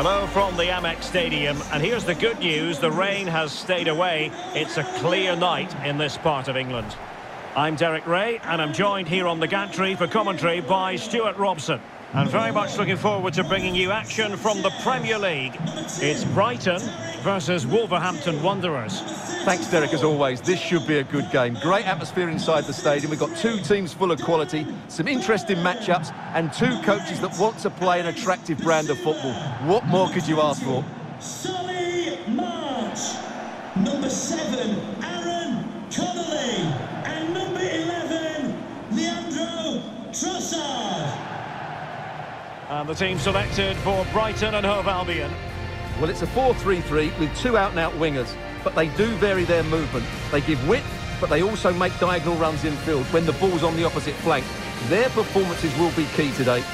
Hello from the Amex Stadium, and here's the good news, the rain has stayed away. It's a clear night in this part of England. I'm Derek Ray, and I'm joined here on the gantry for commentary by Stuart Robson. And very much looking forward to bringing you action from the Premier League. It's Brighton versus Wolverhampton Wanderers. Thanks, Derek, as always. This should be a good game. Great atmosphere inside the stadium. We've got two teams full of quality, some interesting matchups, and two coaches that want to play an attractive brand of football. What more could you ask for? Solly March, number 7, Aaron Connolly, and number 11, Leandro Trossard. And the team selected for Brighton and Hove Albion. Well, it's a 4-3-3 with two out-and-out wingers, but they do vary their movement. They give width, but they also make diagonal runs infield when the ball's on the opposite flank. Their performances will be key today.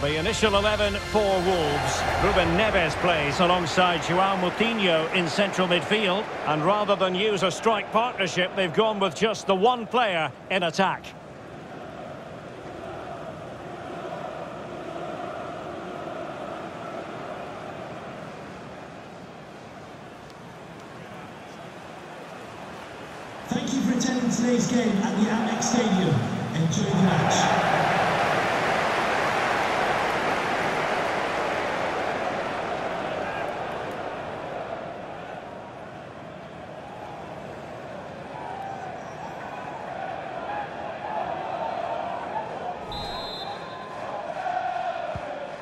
The initial 11 for Wolves. Ruben Neves plays alongside João Moutinho in central midfield. And rather than use a strike partnership, they've gone with just the one player in attack. Thank you for attending today's game at the Amex Stadium. Enjoy the match.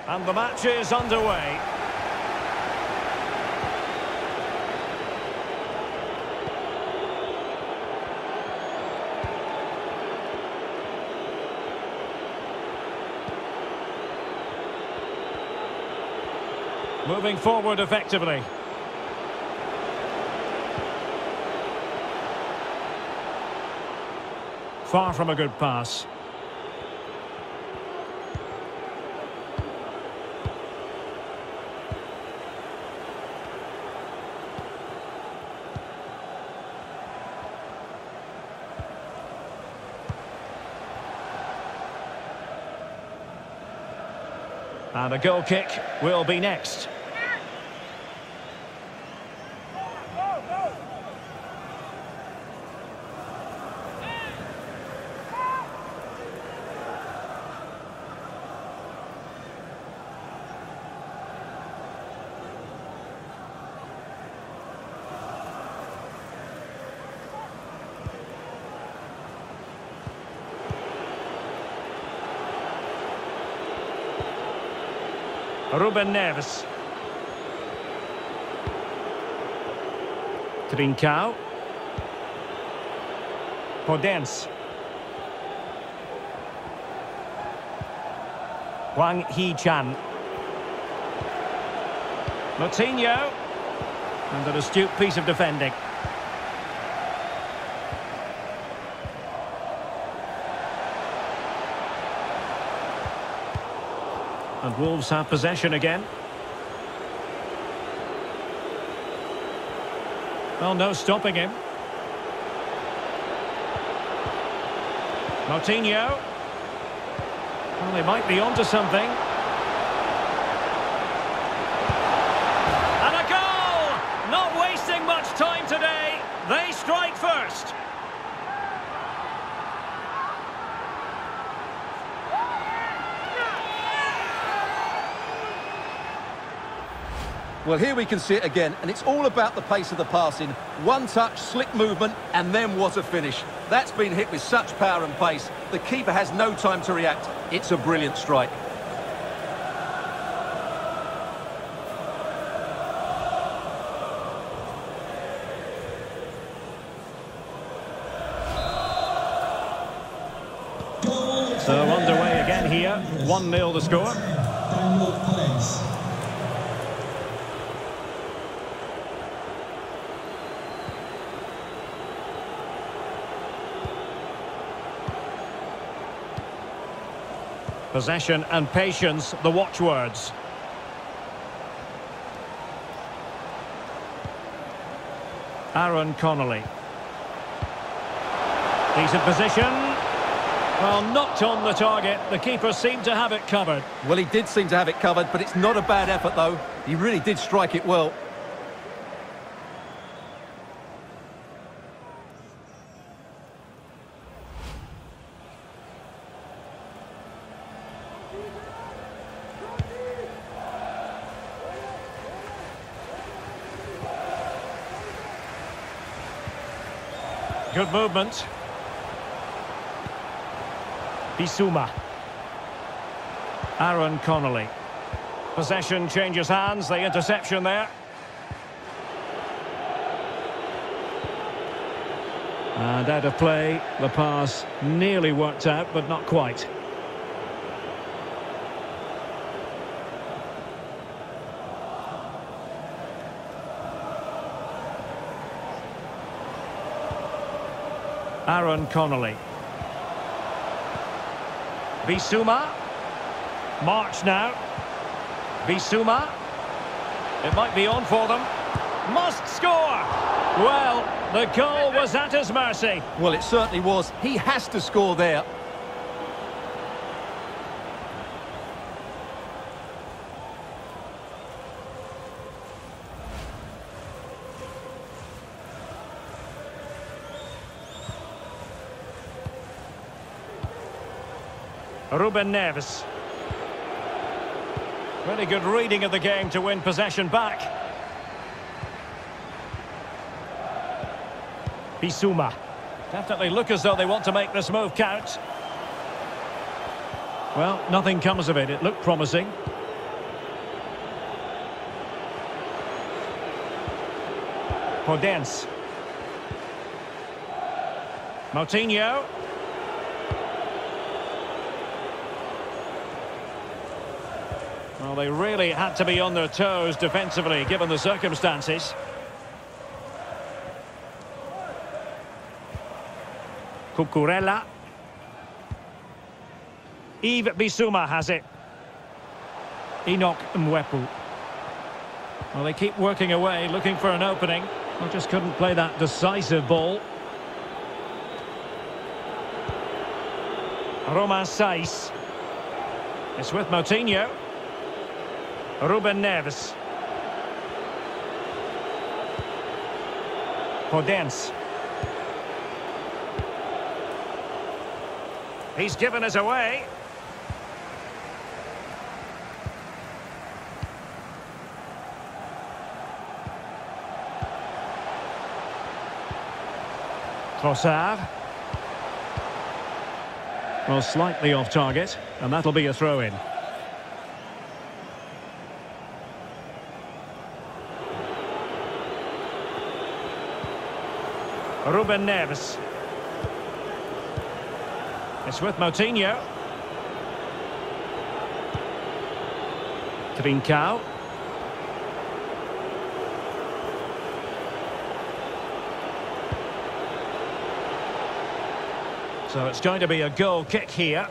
And the match is underway. Moving forward effectively. Far from a good pass. And a goal kick will be next. Ruben Neves. Trincao. Podence. Hwang Hee-chan. Moutinho. And an astute piece of defending. And Wolves have possession again. Well, no stopping him. Moutinho. Well, they might be onto something. And a goal! Not wasting much time today. They strike first. Well, here we can see it again, and it's all about the pace of the passing. One touch, slick movement, and then what a finish. That's been hit with such power and pace. The keeper has no time to react. It's a brilliant strike. So underway again here. 1-0 the score. Daniel Palace. Possession and patience, the watchwords. Aaron Connolly. Decent position. Well, knocked on the target. The keeper seemed to have it covered. Well, he did seem to have it covered, but it's not a bad effort, though. He really did strike it well. Good movement. Bissouma. Aaron Connolly. Possession changes hands, the interception there. And out of play, the pass nearly worked out, but not quite. Aaron Connolly. Bissouma. March now. Bissouma. It might be on for them. Must score! Well, the goal was at his mercy. Well, it certainly was. He has to score there. Ruben Neves. Really good reading of the game to win possession back. Bissouma. Definitely look as though they want to make this move count. Well, nothing comes of it. It looked promising. Podence. Moutinho. Well, they really had to be on their toes defensively, given the circumstances. Cucurella. Yves Bissouma has it. Enoch Mwepu. Well, they keep working away, looking for an opening. Well, just couldn't play that decisive ball. Romain Saiz. It's with Moutinho. Ruben Neves. Podence. He's given us away. Trossard. Well, slightly off target, and that'll be a throw-in. Ruben Neves. It's with Moutinho. Trincao. So it's going to be a goal kick here.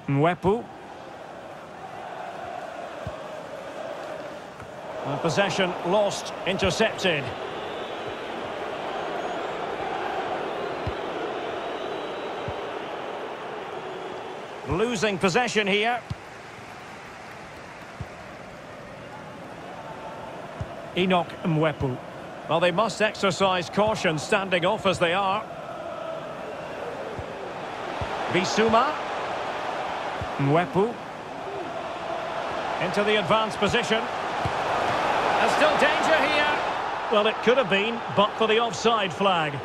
Mwepu. Possession lost, intercepted. Losing possession here. Enoch Mwepu. Well, they must exercise caution standing off as they are. Bissouma. Mwepu. Into the advanced position. There's still danger here. Well, it could have been, but for the offside flag.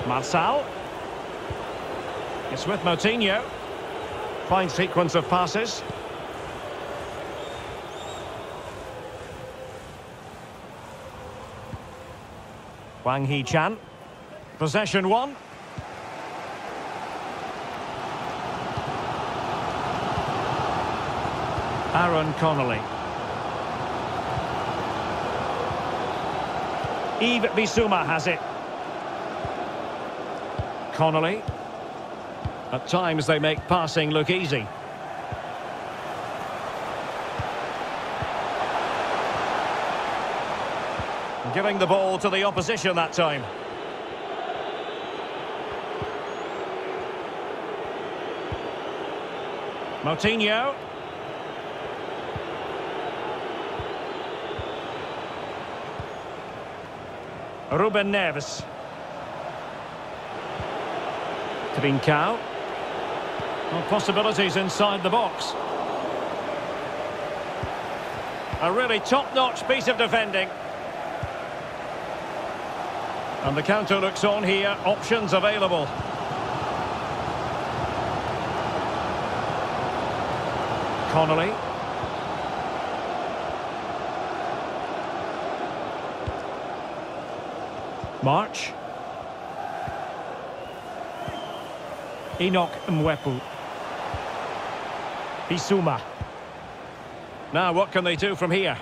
Marçal. It's with Moutinho. Fine sequence of passes. Wang Hee-chan. Possession one. Aaron Connolly. Yves Bissouma has it. Connolly. At times they make passing look easy. Giving the ball to the opposition that time. Moutinho. Ruben Neves. Trincao. Well, possibilities inside the box. A really top-notch piece of defending. And the counter looks on here. Options available. Connolly. March. Enoch Mwepu. Bissouma. Now what can they do from here?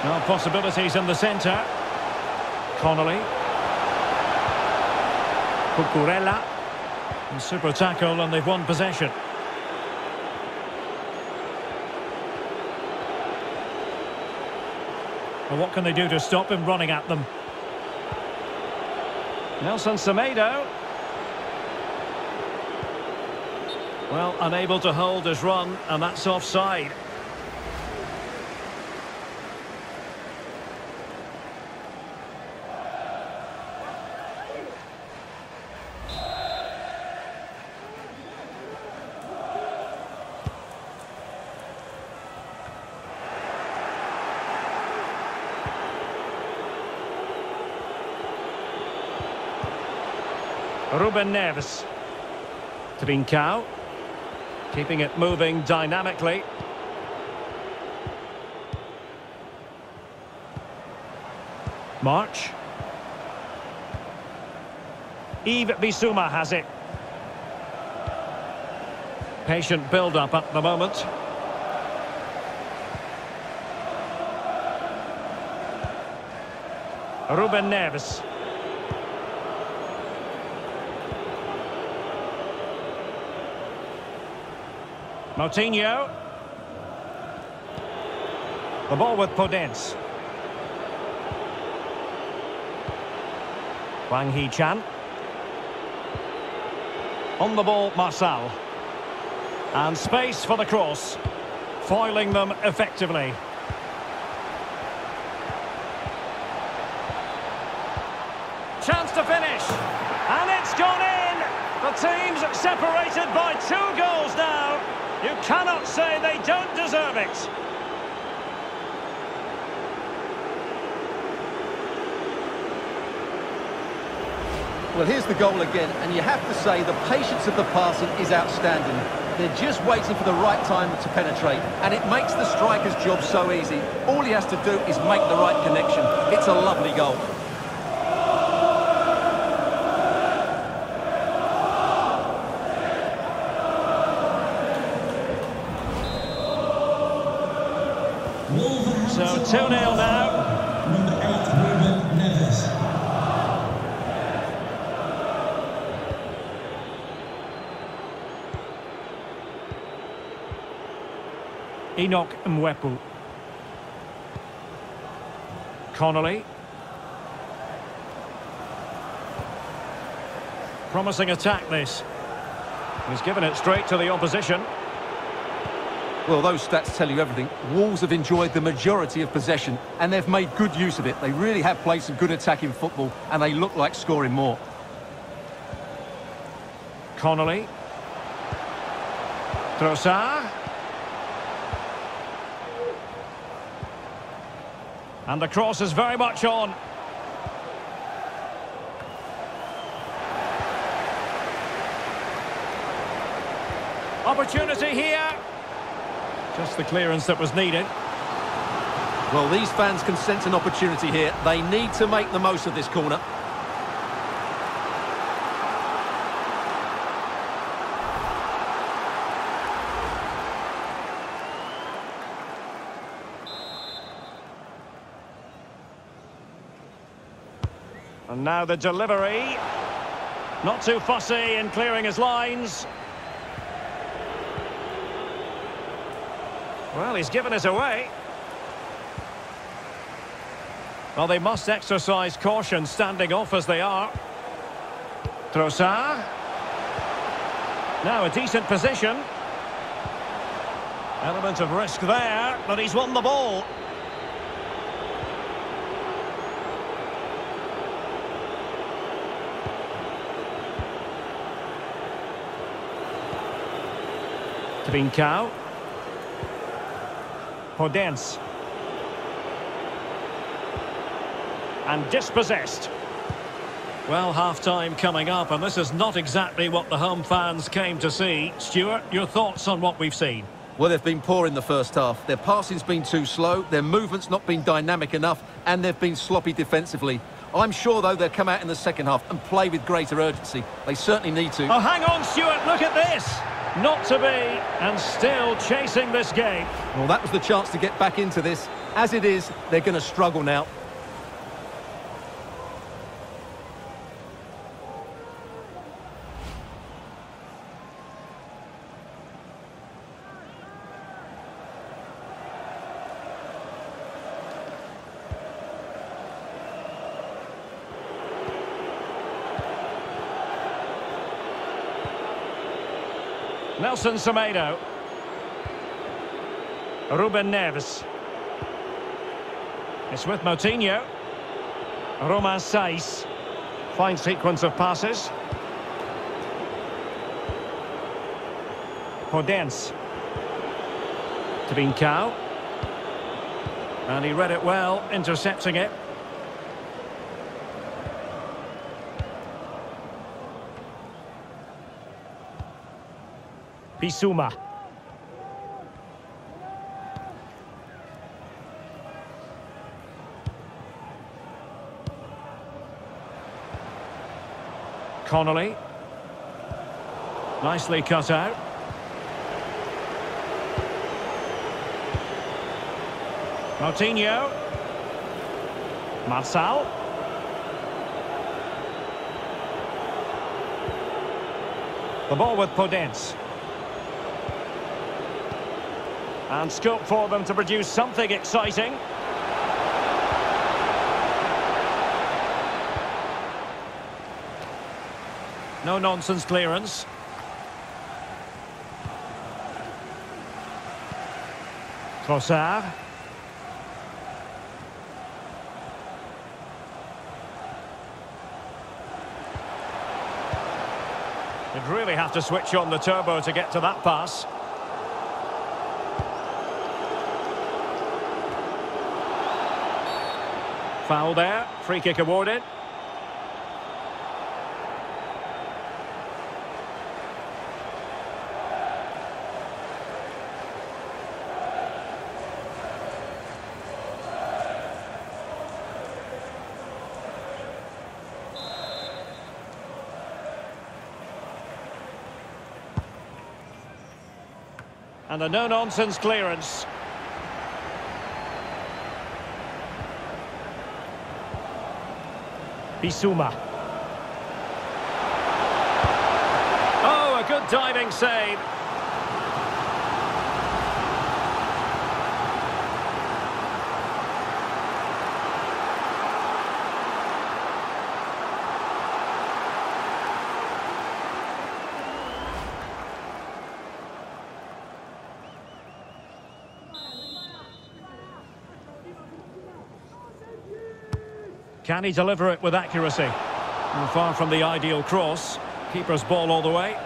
Now possibilities in the centre. Connolly. Cucurella. And super tackle, and they've won possession. Well, what can they do to stop him running at them? Nelson Semedo. Well, unable to hold his run, and that's offside. Ruben Neves. Trincao. Keeping it moving dynamically. March. Yves Bissouma has it. Patient build-up at the moment. Ruben Neves. Moutinho. The ball with Podence. Wang Hee-chan. On the ball, Marçal. And space for the cross. Foiling them effectively. Chance to finish. And it's gone in. The team's separated by 2 goals now. You cannot say they don't deserve it. Well, here's the goal again, and you have to say the patience of the passing is outstanding. They're just waiting for the right time to penetrate, and it makes the striker's job so easy. All he has to do is make the right connection. It's a lovely goal. So 2-0 now. Number 8, Ruben Neves. Enoch Mwepu. Connolly. Promising attack this. He's given it straight to the opposition. Well, those stats tell you everything. Wolves have enjoyed the majority of possession, and they've made good use of it. They really have played some good attacking football, and they look like scoring more. Connolly. Trossard. And the cross is very much on. Opportunity here. Just the clearance that was needed. Well, these fans can sense an opportunity here. They need to make the most of this corner. And now the delivery. Not too fussy in clearing his lines. Well, he's given it away. Well, they must exercise caution standing off as they are. Trossard. Now a decent position. Element of risk there, but he's won the ball. Trincao. Podence. And dispossessed. Well, half-time coming up, and this is not exactly what the home fans came to see. Stuart, your thoughts on what we've seen? Well, they've been poor in the first half. Their passing's been too slow, their movement's not been dynamic enough, and they've been sloppy defensively. I'm sure, though, they'll come out in the second half and play with greater urgency. They certainly need to. Oh, hang on, Stuart, look at this! Not to be, and still chasing this game. Well, that was the chance to get back into this. As it is, they're going to struggle now. Nelson Semedo. Ruben Neves. It's with Moutinho. Romain Saiz. Fine sequence of passes. Podence. Trincao. And he read it well, intercepting it. Bissouma. Connolly. Nicely cut out. Moutinho. Marçal. The ball with Podence. And scope for them to produce something exciting. No nonsense clearance. Trossard. You'd really have to switch on the turbo to get to that pass. Foul there, free kick awarded. And a no-nonsense clearance. Bissouma. Oh, a good diving save. Can he deliver it with accuracy? And far from the ideal cross. Keeper's ball all the way.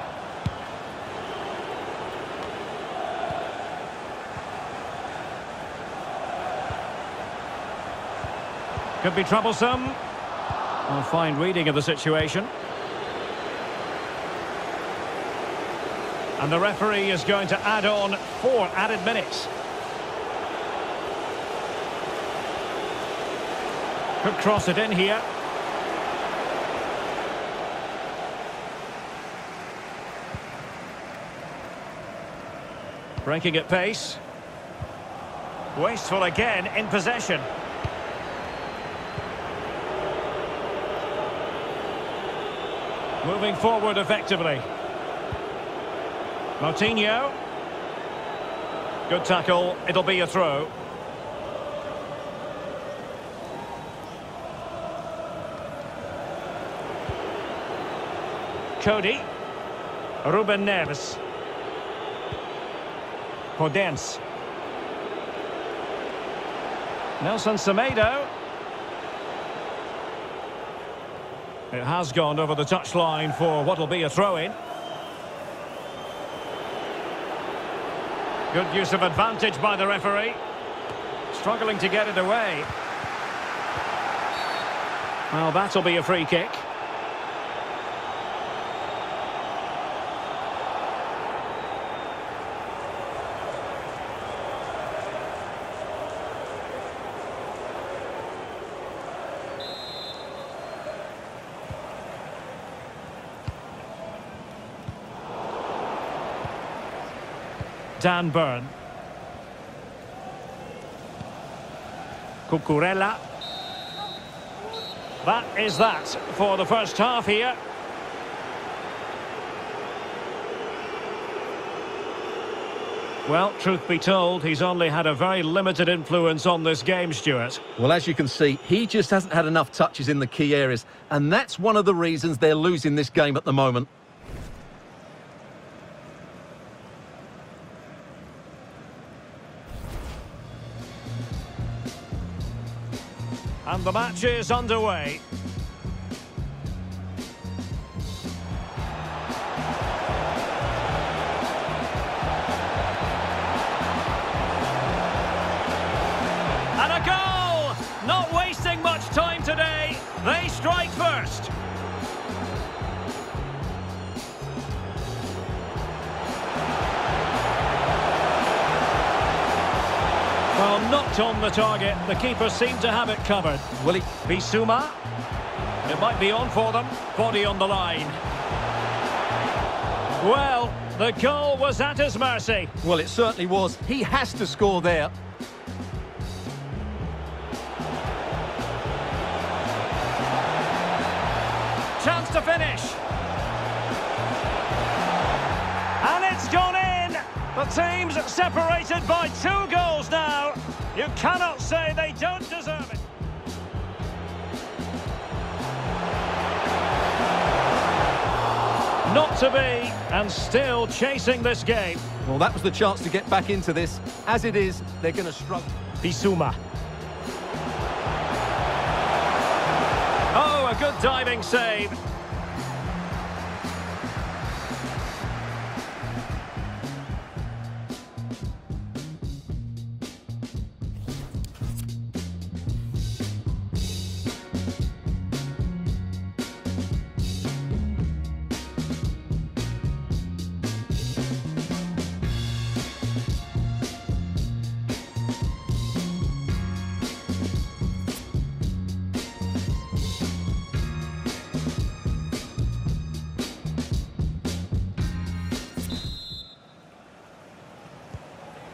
Could be troublesome. Well, fine reading of the situation. And the referee is going to add on 4 added minutes. Could cross it in here. Breaking at pace. Wasteful again in possession. Moving forward effectively. Moutinho. Good tackle. It'll be a throw. Cody. Ruben Neves. Podence. Nelson Semedo. It has gone over the touchline for what will be a throw-in. Good use of advantage by the referee. Struggling to get it away. Well, that'll be a free kick. Dan Burn. Cucurella. That is that for the first half here. Well, truth be told, he's only had a very limited influence on this game, Stuart. Well, as you can see, he just hasn't had enough touches in the key areas, and that's one of the reasons they're losing this game at the moment. And the match is underway. And a goal! Not wasting much time today. They strike first. Well, knocked on the target. The keeper seemed to have it covered. Will he? Bissouma. It might be on for them. Body on the line. Well, the goal was at his mercy. Well, it certainly was. He has to score there. Chance to finish. And it's gone in. The team's separated by 2 goals now. You cannot say they don't deserve it. Not to be, and still chasing this game. Well, that was the chance to get back into this. As it is, they're going to struggle. Bissouma. Oh, a good diving save.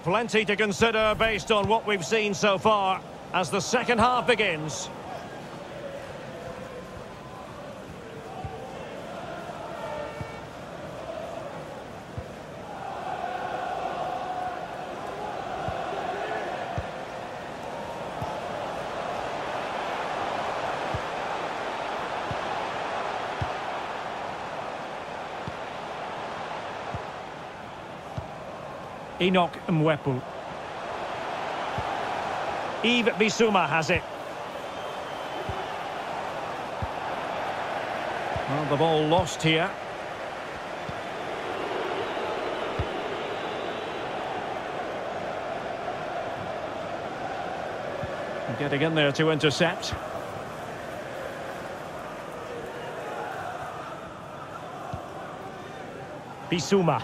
Plenty to consider based on what we've seen so far as the second half begins. Enoch Mwepu. Yves Bissouma has it. Well, the ball lost here. Getting in there to intercept. Bissouma.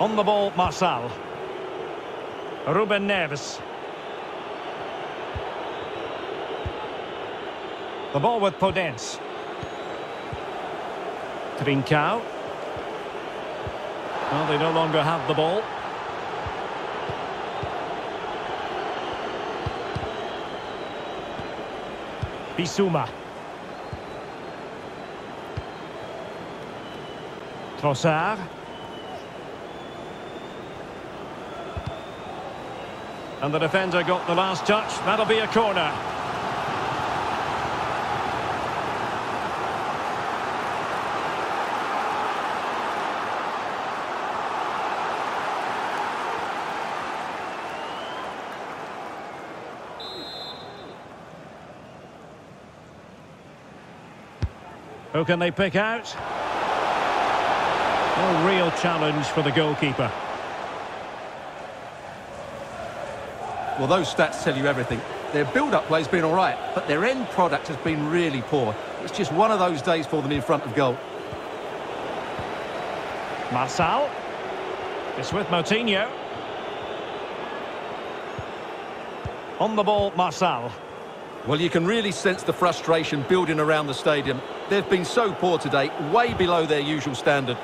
On the ball, Marçal. Ruben Neves. The ball with Podence. Trincao. Well, they no longer have the ball. Bissouma. Trossard. And the defender got the last touch. That'll be a corner. Who can they pick out? No real challenge for the goalkeeper. Well, those stats tell you everything. Their build-up play's been all right, but their end product has been really poor. It's just one of those days for them in front of goal. Marçal. It's with Moutinho. On the ball, Marçal. Well, you can really sense the frustration building around the stadium. They've been so poor today, way below their usual standard.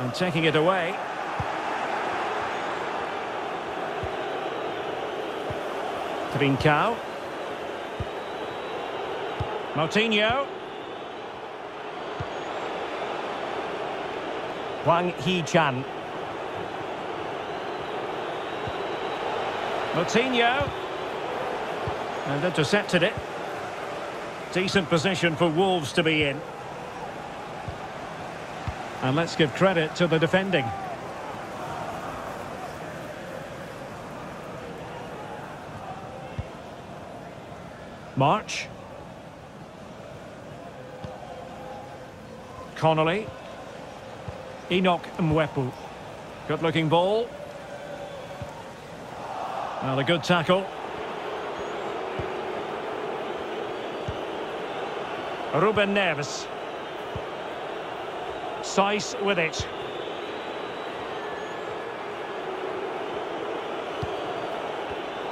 And taking it away. Trincao. Moutinho. Hwang Hee-chan. Moutinho. And intercepted it. Decent position for Wolves to be in. And let's give credit to the defending. March. Connolly. Enoch Mwepu. Good-looking ball. Well, a good tackle. Ruben Neves. Saiss with it.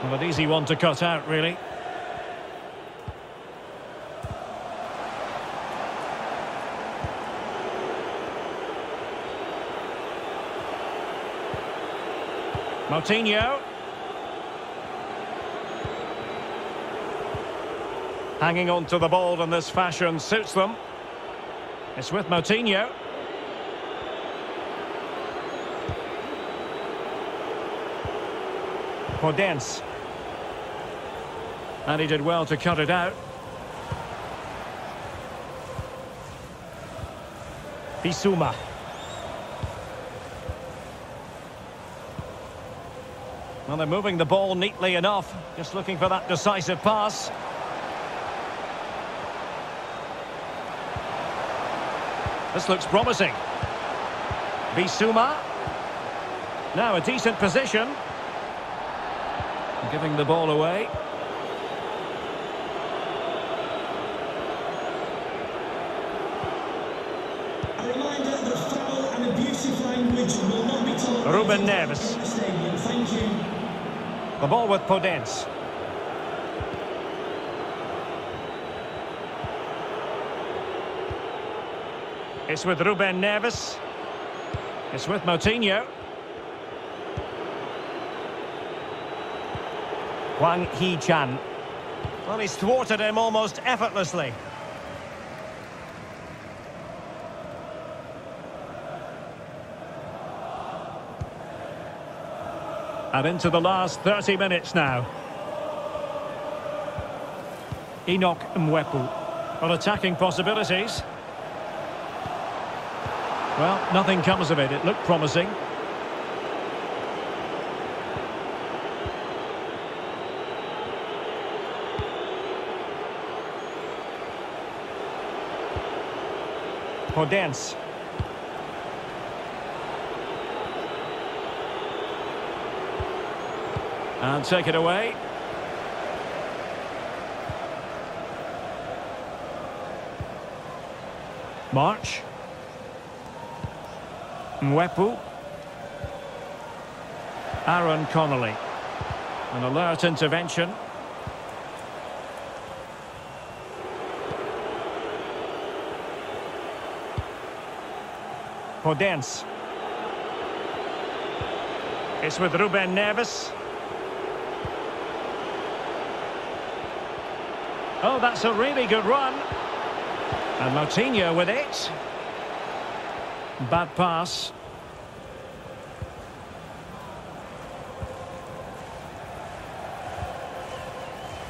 Well, an easy one to cut out, really. Moutinho. Hanging on to the ball in this fashion suits them. It's with Moutinho. Podence. And he did well to cut it out. Bissouma. Well, they're moving the ball neatly enough. Just looking for that decisive pass. This looks promising. Bissouma. Now a decent position. Giving the ball away. A reminder that foul and abusive language will not be tolerated. Ruben Neves. In the stadium. Thank you. The ball with Podence. It's with Ruben Neves. It's with Moutinho. Hwang Hee-chan. Well, he's thwarted him almost effortlessly. And into the last 30 minutes now. Enoch Mwepu. On attacking possibilities. Well, nothing comes of it. It looked promising. Podence. And take it away. March. Mwepu. Aaron Connolly. An alert intervention. Podence. It's with Ruben Neves. Oh, that's a really good run. And Moutinho with it. Bad pass.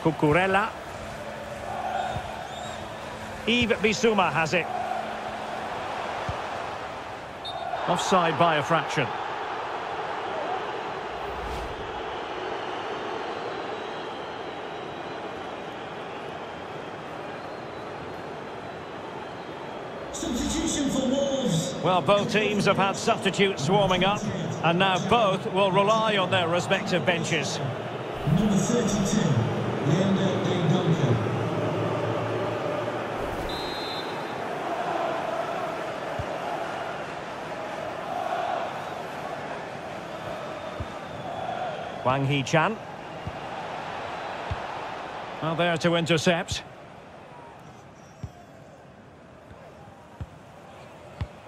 Cucurella. Yves Bissouma has it. Offside by a fraction. Substitution for Wolves. Well, both teams have had substitutes warming up, and now both will rely on their respective benches. Number 32, Leander Dendoncker. Wang Hee-chan. Well, there to intercept.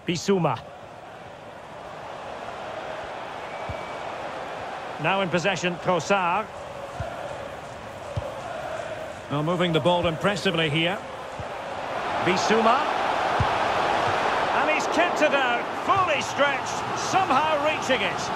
Bissouma. Now in possession, Trossard. Well, moving the ball impressively here. Bissouma. And he's kept it out, fully stretched, somehow reaching it.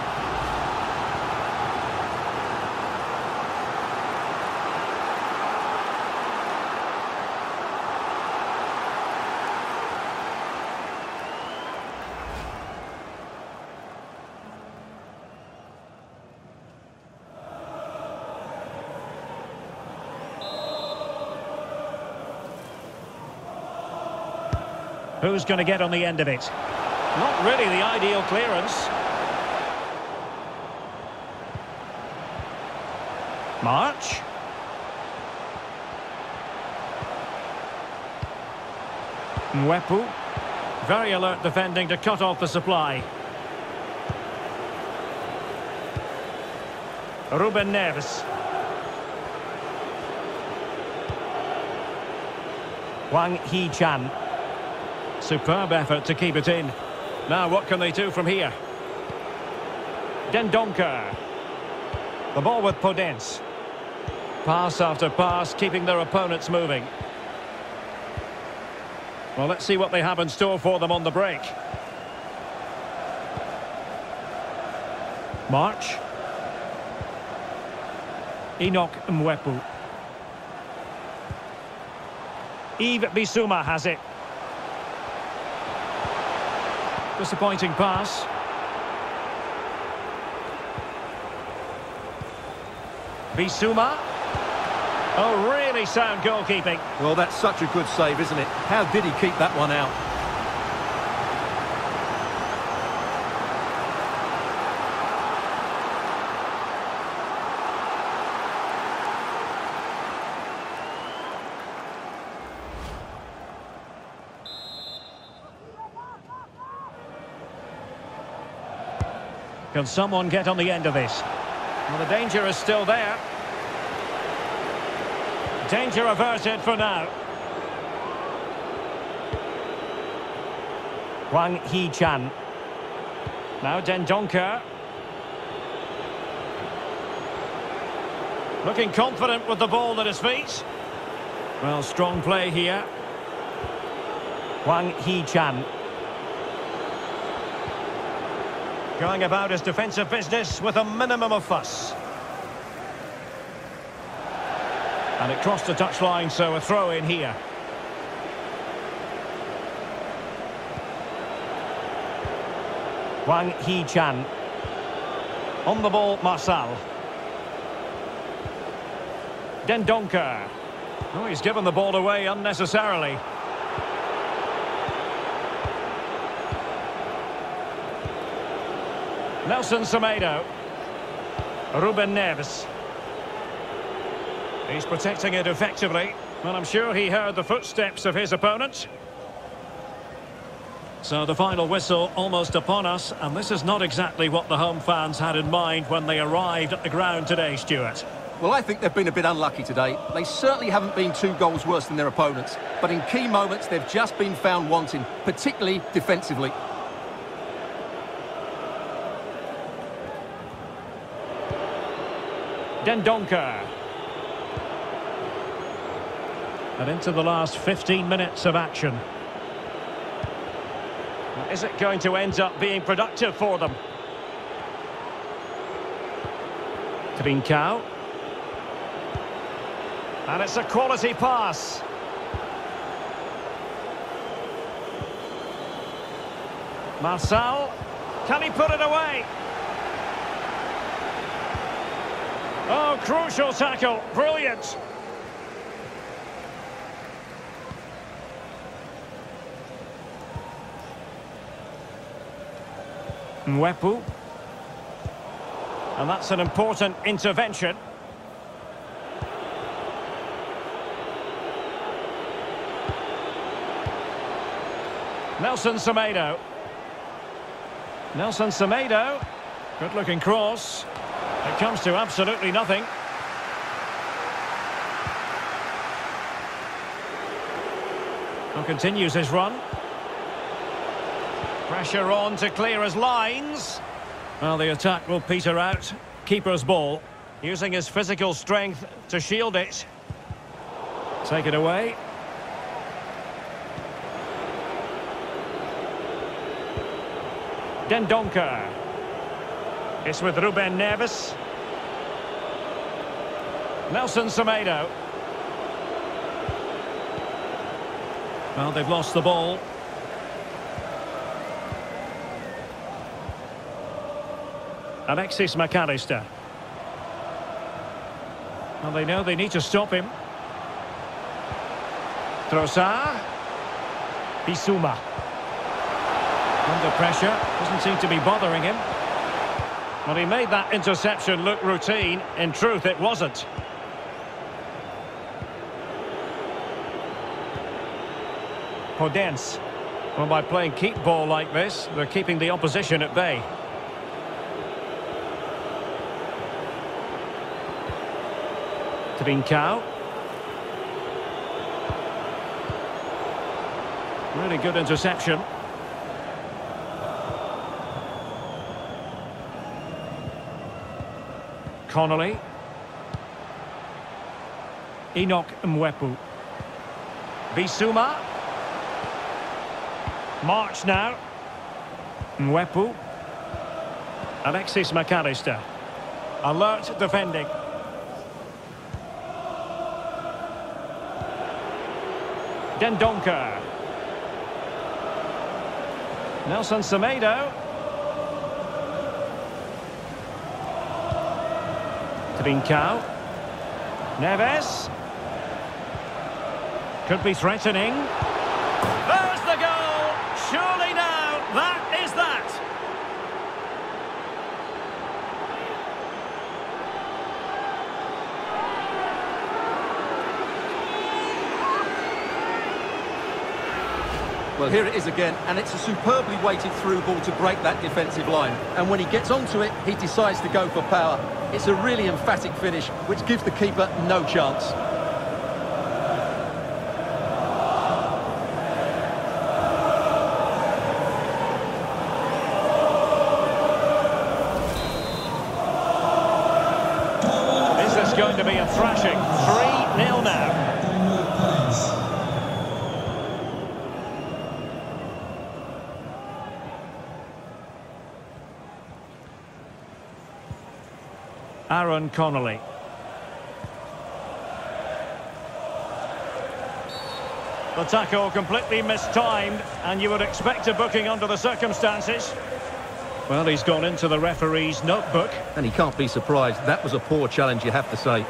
Who's going to get on the end of it? Not really the ideal clearance. March. Mwepu. Very alert defending to cut off the supply. Ruben Neves. Wang Hee-chan. Superb effort to keep it in. Now what can they do from here? Dendoncker. The ball with Podence. Pass after pass, keeping their opponents moving. Well, let's see what they have in store for them on the break. March. Enoch Mwepu. Yves Bissouma has it. Disappointing pass. Bissouma. Oh, really sound goalkeeping. Well, that's such a good save, isn't it? How did he keep that one out? Can someone get on the end of this? Well, the danger is still there. Danger averted for now. Wang Hee-chan. Now Dendoncker. Looking confident with the ball at his feet. Well, strong play here. Wang Hee-chan. Going about his defensive business with a minimum of fuss. And it crossed the touchline, so a throw in here. Wang Hee-chan. On the ball, Marçal. Dendoncker. Oh, he's given the ball away unnecessarily. Nelson Semedo. Ruben Neves. He's protecting it effectively, and I'm sure he heard the footsteps of his opponent. So the final whistle almost upon us, and this is not exactly what the home fans had in mind when they arrived at the ground today, Stuart. Well, I think they've been a bit unlucky today. They certainly haven't been 2 goals worse than their opponents, but in key moments they've just been found wanting, particularly defensively. Dendoncker. And into the last 15 minutes of action. Is it going to end up being productive for them? Trincao. And it's a quality pass. Marçal. Can he put it away? Oh, crucial tackle. Brilliant. Mwepu. And that's an important intervention. Nelson Semedo. Nelson Semedo. Good looking cross. It comes to absolutely nothing. And continues his run. Pressure on to clear his lines. Well, the attack will peter out. Keeper's ball. Using his physical strength to shield it. Take it away. Dendoncker. It's with Ruben Neves. Nelson Semedo. Well, they've lost the ball. Alexis McAllister. Well, they know they need to stop him. Trossard. Bissouma. Under pressure. Doesn't seem to be bothering him. Well, he made that interception look routine. In truth, it wasn't. Podence. Well, by playing keep ball like this, they're keeping the opposition at bay. Trincao. Really good interception. Connolly. Enoch Mwepu. Bissouma. March now. Mwepu. Alexis McAllister. Alert defending. Dendoncker. Nelson Semedo. Trincao. Neves. Could be threatening. There's the goal! Surely now, that is that! Well, here it is again, and it's a superbly weighted through ball to break that defensive line. And when he gets onto it, he decides to go for power. It's a really emphatic finish, which gives the keeper no chance. This is going to be a thrashing. 3-0 now. Aaron Connolly. The tackle completely mistimed, and you would expect a booking under the circumstances. Well, he's gone into the referee's notebook. And he can't be surprised. That was a poor challenge, you have to say.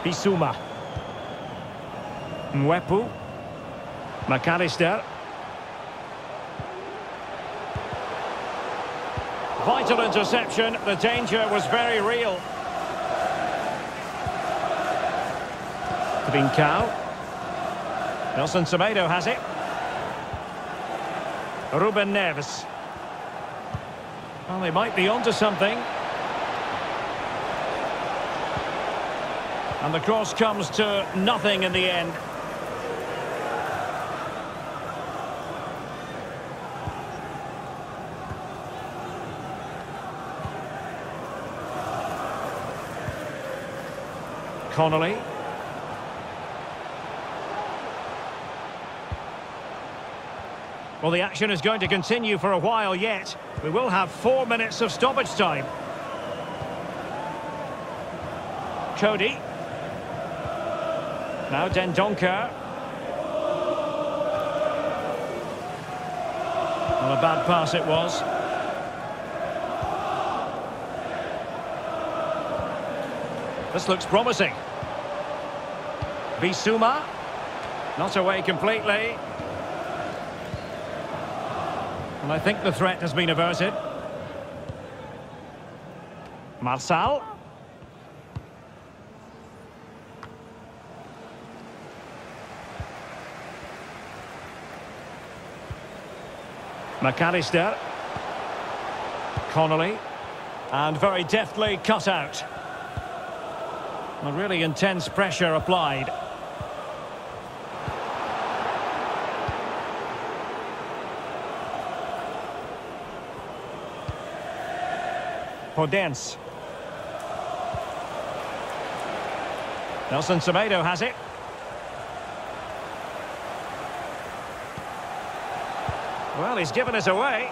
Bissouma. Mwepu. McAllister. Vital interception. The danger was very real. Trincao. Nelson Semedo has it. Ruben Neves. Well, they might be onto something. And the cross comes to nothing in the end. Connolly. Well, the action is going to continue for a while yet. We will have 4 minutes of stoppage time. Cody. Now Dendoncker. Well, a bad pass it was. This looks promising. Bissouma. Not away completely. And I think the threat has been averted. Marçal. McAllister. Connolly. And very deftly cut out. A really intense pressure applied. Podence. Nelson Semedo has it. Well, he's given us away.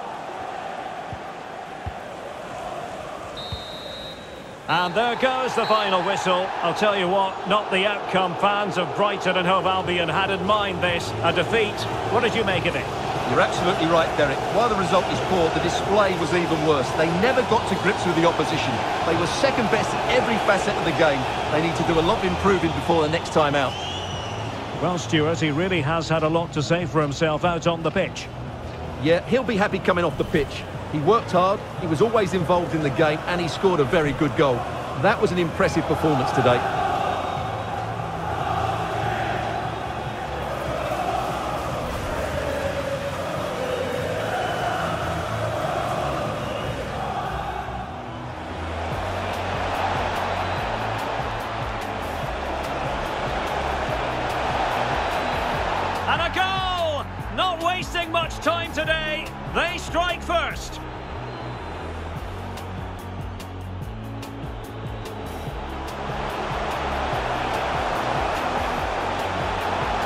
And there goes the final whistle. I'll tell you what, not the outcome fans of Brighton and Hove Albion had in mind this, a defeat. What did you make of it? You're absolutely right, Derek. While the result is poor, the display was even worse. They never got to grips with the opposition. They were second best in every facet of the game. They need to do a lot of improving before the next time out. Well, Stuart, he really has had a lot to say for himself out on the pitch. Yeah, he'll be happy coming off the pitch. He worked hard, he was always involved in the game, and he scored a very good goal. That was an impressive performance today. And a goal! Not wasting much time today. They strike first.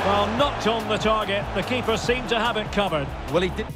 Well, knocked on the target. The keeper seemed to have it covered. Well, he did.